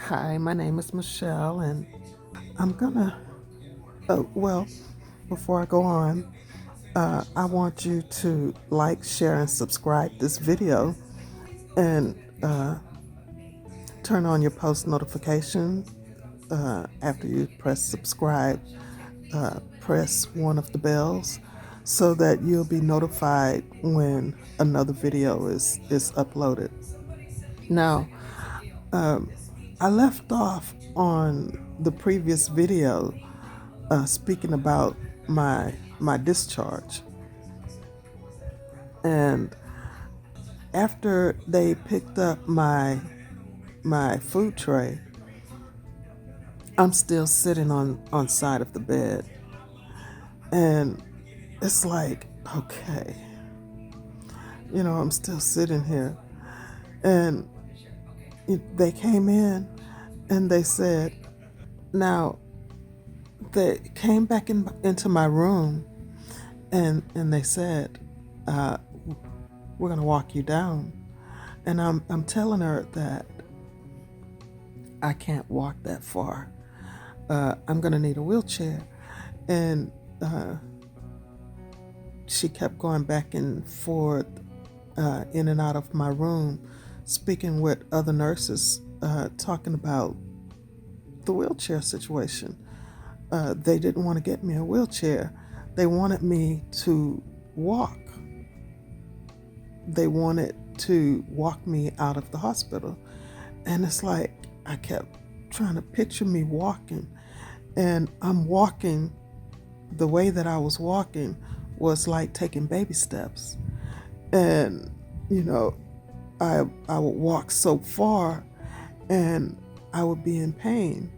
Hi, my name is Michelle, and I'm gonna, well, before I go on, I want you to like, share, and subscribe this video and turn on your post notification after you press subscribe. Press one of the bells so that you'll be notified when another video is uploaded. Now, I left off on the previous video speaking about my discharge, and after they picked up my food tray, I'm still sitting on side of the bed, and it's like, okay, I'm still sitting here, and they came in and they said, now they came back into my room, and they said, we're gonna walk you down. And I'm telling her that I can't walk that far. I'm gonna need a wheelchair. And she kept going back and forth, in and out of my room, speaking with other nurses, talking about the wheelchair situation. They didn't want to get me a wheelchair. They wanted me to walk. They wanted to walk me out of the hospital. And it's like I kept trying to picture me walking. And I'm walking, the way that I was walking was like taking baby steps. And, I would walk so far and I would be in pain.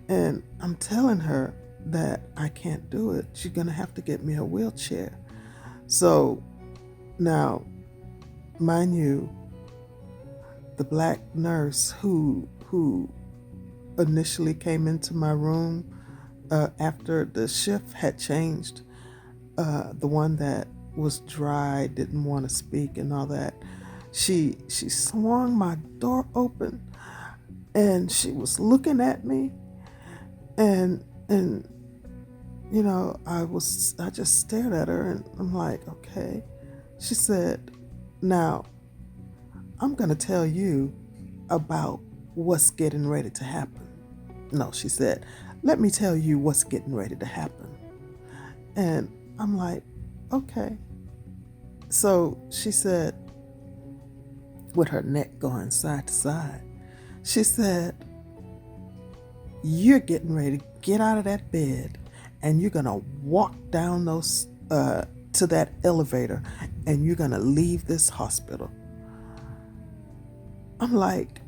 And I'm telling her that I can't do it. She's going to have to get me a wheelchair. So now, mind you, the black nurse who initially came into my room after the shift had changed, the one that was dry, didn't want to speak and all that, she swung my door open and she was looking at me, and I just stared at her, and I'm like, okay. She said, now I'm gonna tell you about what's getting ready to happen. No, she said, let me tell you what's getting ready to happen. And I'm like, okay. So she said, with her neck going side to side, she said, you're getting ready to get out of that bed and you're gonna walk down those to that elevator and you're gonna leave this hospital. I'm like,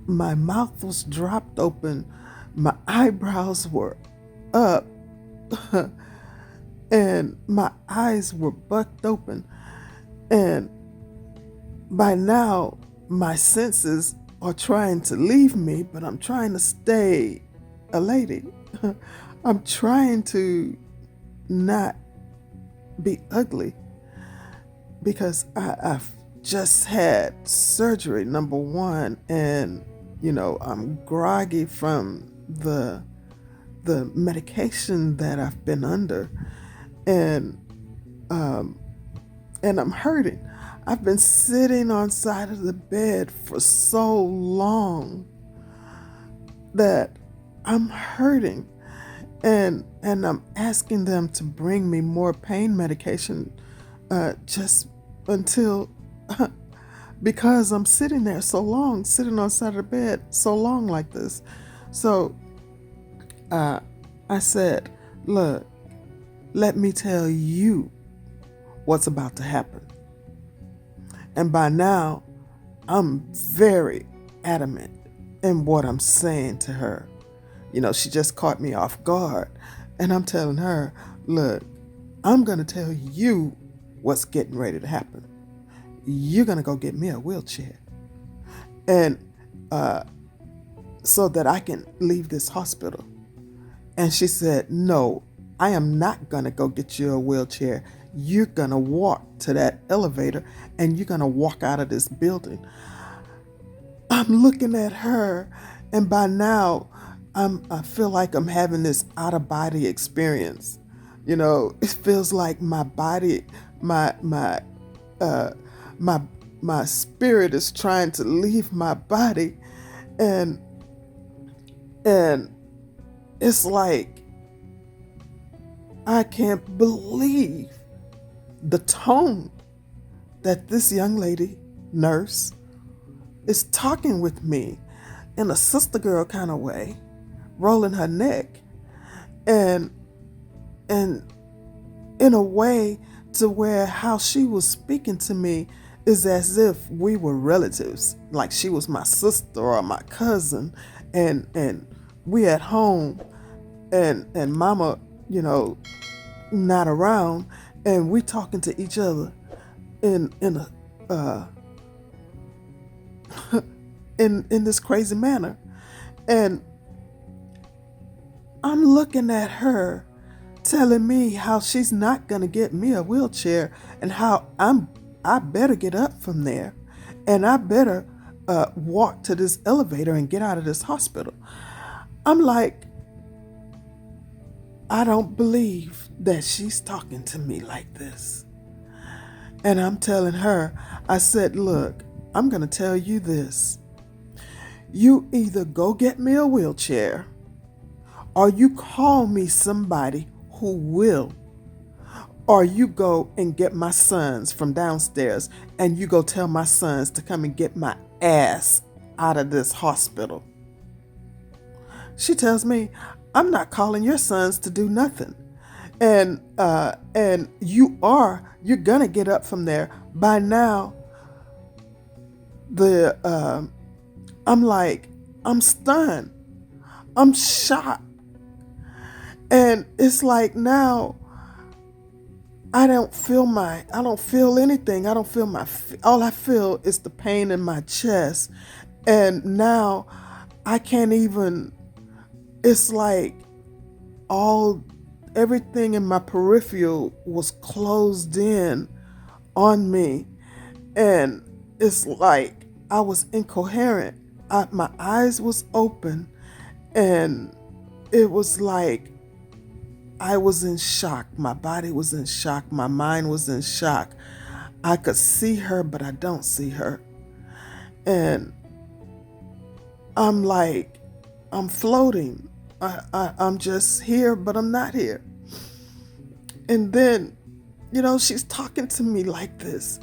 my mouth was dropped open, my eyebrows were up, and my eyes were bucked open. And by now, my senses are trying to leave me, but I'm trying to stay a lady. I'm trying to not be ugly because I've just had surgery, number one, and I'm groggy from the medication that I've been under, and I'm hurting. I've been sitting on side of the bed for so long that I'm hurting, and I'm asking them to bring me more pain medication, just until because I'm sitting there so long, sitting on side of the bed so long like this. So I said, look, let me tell you what's about to happen. And by now, I'm very adamant in what I'm saying to her. She just caught me off guard. And I'm telling her, look, I'm going to tell you what's getting ready to happen. You're going to go get me a wheelchair. And so that I can leave this hospital. And she said, no, I am not going to go get you a wheelchair. you're going to walk to that elevator and you're going to walk out of this building. I'm looking at her, and by now I feel like I'm having this out of body experience. It feels like my body, uh, my my spirit is trying to leave my body, and and it's like I can't believe the tone that this young lady, nurse, is talking with me in a sister girl kind of way, rolling her neck, and and in a way to where how she was speaking to me is as if we were relatives, like she was my sister or my cousin, and we at home, and mama, not around, and we talking to each other in a in this crazy manner. And I'm looking at her telling me how she's not gonna get me a wheelchair, and how I better get up from there, and I better walk to this elevator and get out of this hospital. I'm like, I don't believe that she's talking to me like this. And I'm telling her, I said, look, I'm gonna tell you this. You either go get me a wheelchair, or you call me somebody who will, or you go and get my sons from downstairs and you go tell my sons to come and get my ass out of this hospital. She tells me, I'm not calling your sons to do nothing. And you're gonna get up from there. By now, I'm like, I'm stunned. I'm shocked. And it's like now I don't feel anything. I don't feel all I feel is the pain in my chest. And now I can't even, it's like everything in my peripheral was closed in on me. And it's like I was incoherent. My eyes was open, and it was like I was in shock. My body was in shock. My mind was in shock. I could see her, but I don't see her. And I'm like, I'm floating. I'm just here, but I'm not here. And then, she's talking to me like this.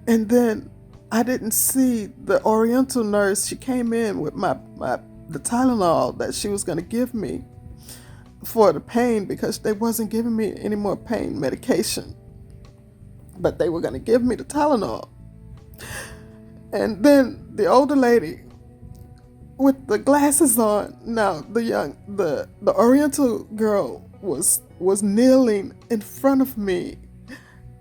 And then I didn't see the Oriental nurse. She came in with the Tylenol that she was going to give me for the pain, because they wasn't giving me any more pain medication, but they were going to give me the Tylenol. And then the older lady with the glasses on, now the Oriental girl was kneeling in front of me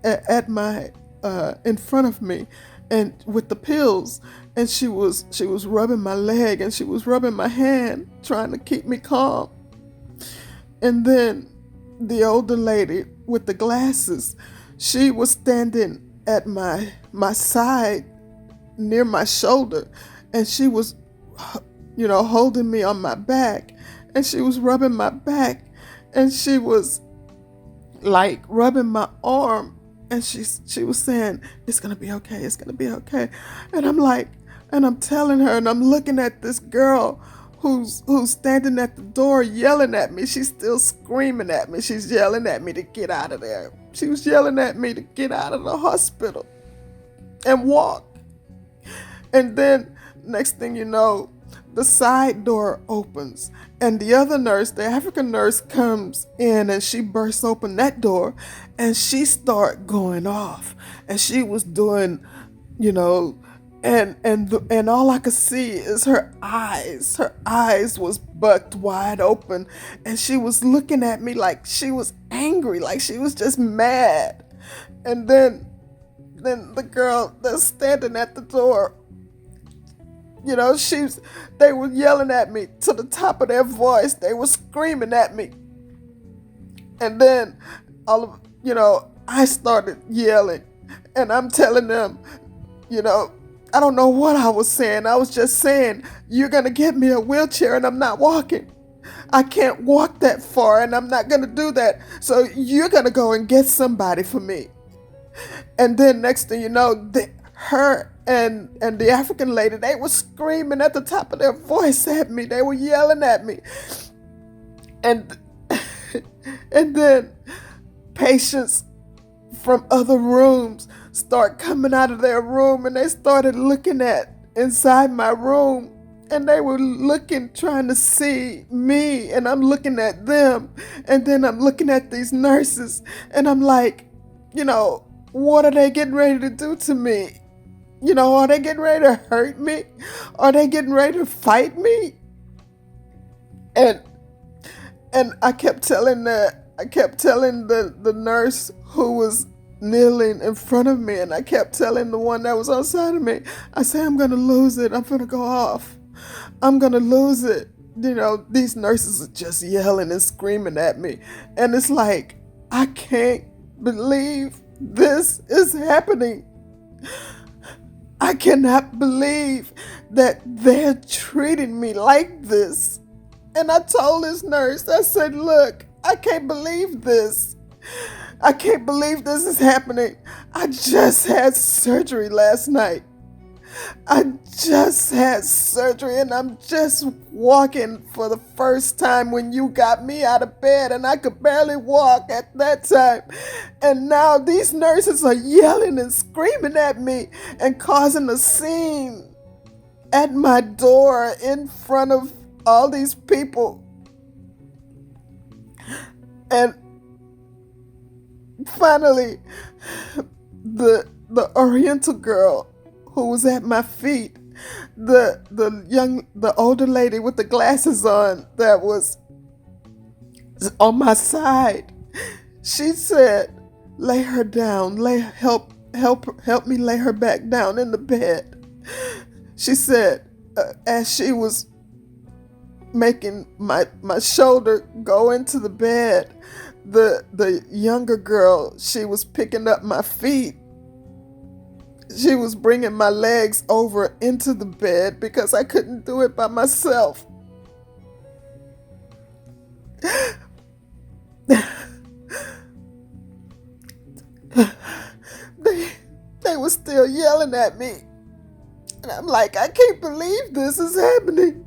in front of me, and with the pills, and she was rubbing my leg, and she was rubbing my hand, trying to keep me calm. And then the older lady with the glasses, she was standing at my side near my shoulder, and she was, holding me on my back, and she was rubbing my back, and she was like rubbing my arm, and she was saying, it's gonna be okay, it's gonna be okay. And I'm like, and I'm telling her, and I'm looking at this girl who's standing at the door yelling at me. She's still screaming at me. She's yelling at me to get out of there. She was yelling at me to get out of the hospital and walk. And then next thing you know, the side door opens, and the other nurse, the African nurse, comes in, and she bursts open that door, and she start going off, and she was doing, and all I could see is her eyes. Her eyes was bucked wide open, and she was looking at me like she was angry, like she was just mad. And then the girl that's standing at the door, they were yelling at me to the top of their voice. They were screaming at me. And then I started yelling, and I'm telling them, you know, I don't know what I was saying. I was just saying, you're going to get me a wheelchair and I'm not walking. I can't walk that far and I'm not going to do that. So you're going to go and get somebody for me. And then next thing you know, her and the African lady, they were screaming at the top of their voice at me. They were yelling at me. And and then patients from other rooms start coming out of their room, and they started looking at inside my room, and they were looking, trying to see me, and I'm looking at them, and then I'm looking at these nurses, and I'm like, what are they getting ready to do to me? Are they getting ready to hurt me? Are they getting ready to fight me? And I kept telling the nurse who was kneeling in front of me, and I kept telling the one that was outside of me, I said, I'm going to lose it. I'm going to go off. I'm going to lose it. These nurses are just yelling and screaming at me. And it's like, I can't believe this is happening. I cannot believe that they're treating me like this. And I told this nurse, I said, look, I can't believe this. I can't believe this is happening. I just had surgery last night. I just had surgery and I'm just walking for the first time when you got me out of bed, and I could barely walk at that time. And now these nurses are yelling and screaming at me and causing a scene at my door in front of all these people. And finally, the Oriental girl who was at my feet, the older lady with the glasses on that was on my side, she said, lay her down, help me lay her back down in the bed. She said, as she was making my shoulder go into the bed, the younger girl, she was picking up my feet. She was bringing my legs over into the bed because I couldn't do it by myself. They were still yelling at me. And I'm like, I can't believe this is happening.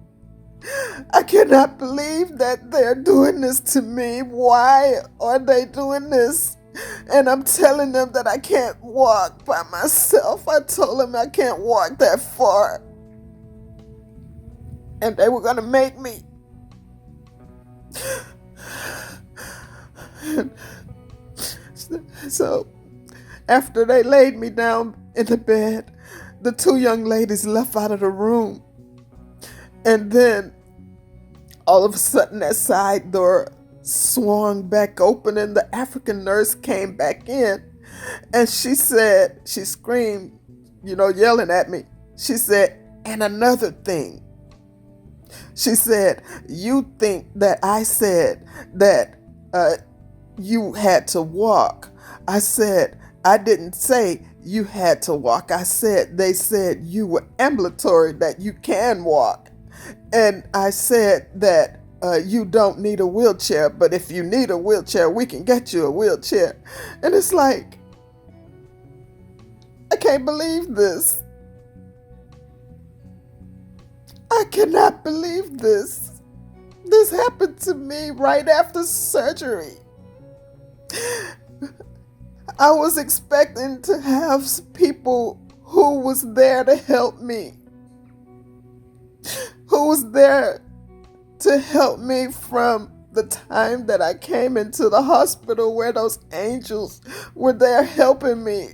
I cannot believe that they're doing this to me. Why are they doing this? And I'm telling them that I can't walk by myself. I told them I can't walk that far. And they were going to make me. So after they laid me down in the bed, the two young ladies left out of the room. And then all of a sudden that side door swung back open and the African nurse came back in, and she said, she screamed, yelling at me. She said, and another thing. She said, you think that I said that you had to walk. I said, I didn't say you had to walk. I said, they said you were ambulatory, that you can walk. And I said that you don't need a wheelchair, but if you need a wheelchair, we can get you a wheelchair. And it's like, I can't believe this. I cannot believe this. This happened to me right after surgery. I was expecting to have people who was there to help me, who was there to help me from the time that I came into the hospital, where those angels were there helping me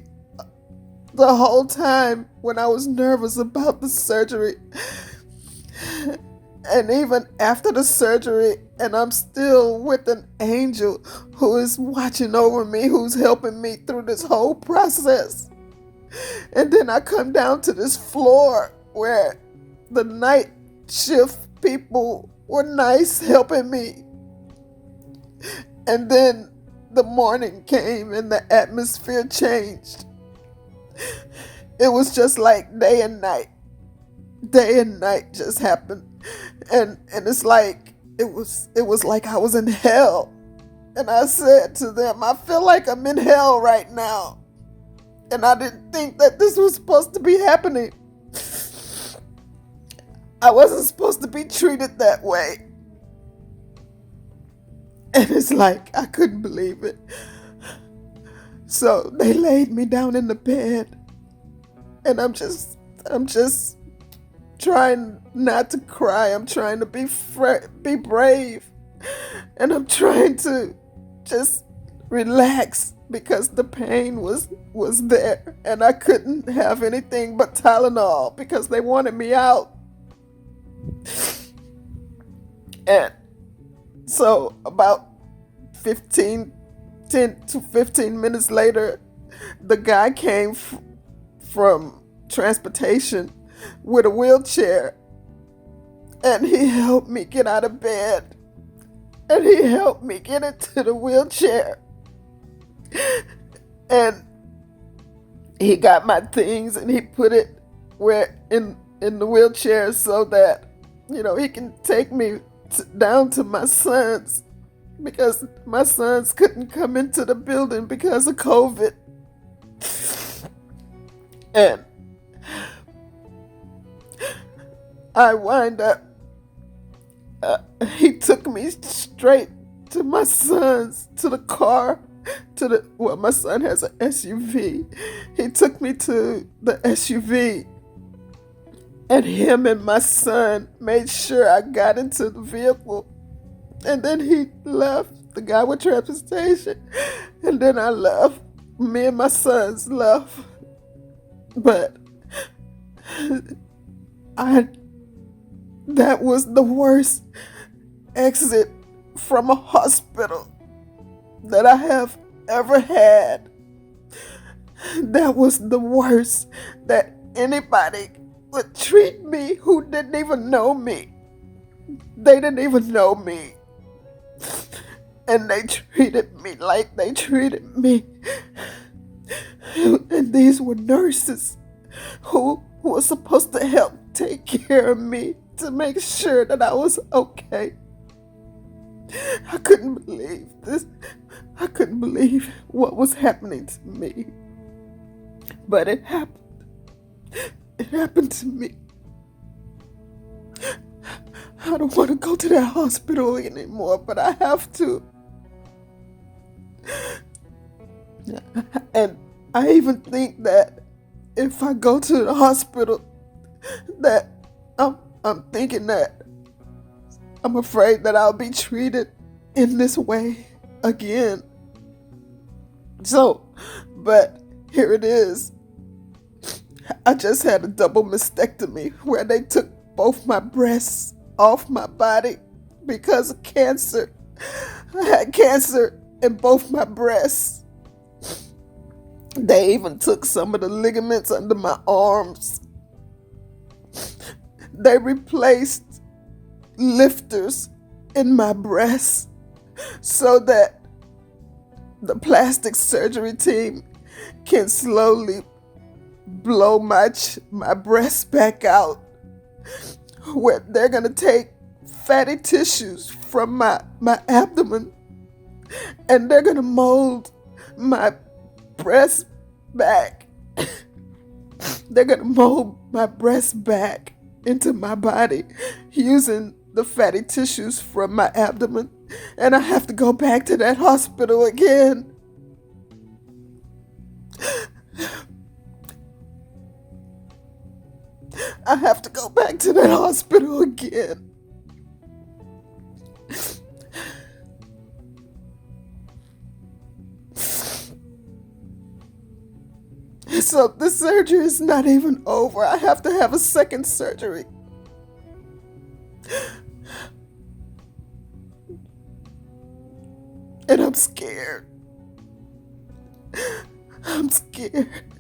the whole time when I was nervous about the surgery. And even after the surgery, and I'm still with an angel who is watching over me, who's helping me through this whole process. And then I come down to this floor where the night shift people were nice helping me. And then the morning came and the atmosphere changed. It was just like day and night. Day and night just happened. And it's like it was like I was in hell. And I said to them, I feel like I'm in hell right now. And I didn't think that this was supposed to be happening. I wasn't supposed to be treated that way. And it's like I couldn't believe it. So they laid me down in the bed. And I'm just trying not to cry. I'm trying to be brave. And I'm trying to just relax because the pain was there. And I couldn't have anything but Tylenol because they wanted me out. And so about 10 to 15 minutes later, the guy came from transportation with a wheelchair, and he helped me get out of bed, and he helped me get into the wheelchair, and he got my things and he put it where in the wheelchair so that he can take me down to my sons, because my sons couldn't come into the building because of COVID. And I wind up, he took me straight to my sons, to the car, my son has an SUV. He took me to the SUV, and him and my son made sure I got into the vehicle. And then he left, the guy with transportation, and then I left. Me and my sons left. But that was the worst exit from a hospital that I have ever had. That was the worst that anybody would treat me who didn't even know me. They didn't even know me. And they treated me like they treated me. And these were nurses who were supposed to help take care of me, to make sure that I was okay. I couldn't believe this. I couldn't believe what was happening to me. But it happened. It happened to me. I don't want to go to that hospital anymore, but I have to. And I even think that if I go to the hospital, that I'm thinking that I'm afraid that I'll be treated in this way again. So, but here it is. I just had a double mastectomy where they took both my breasts off my body because of cancer. I had cancer in both my breasts. They even took some of the ligaments under my arms. They replaced lifters in my breasts so that the plastic surgery team can slowly blow my breast back out, where they're going to take fatty tissues from my abdomen, and they're going to mold my breast back. They're going to mold my breast back into my body using the fatty tissues from my abdomen. And I have to go back to that hospital again. I have to go back to that hospital again. So the surgery is not even over. I have to have a second surgery. And I'm scared. I'm scared.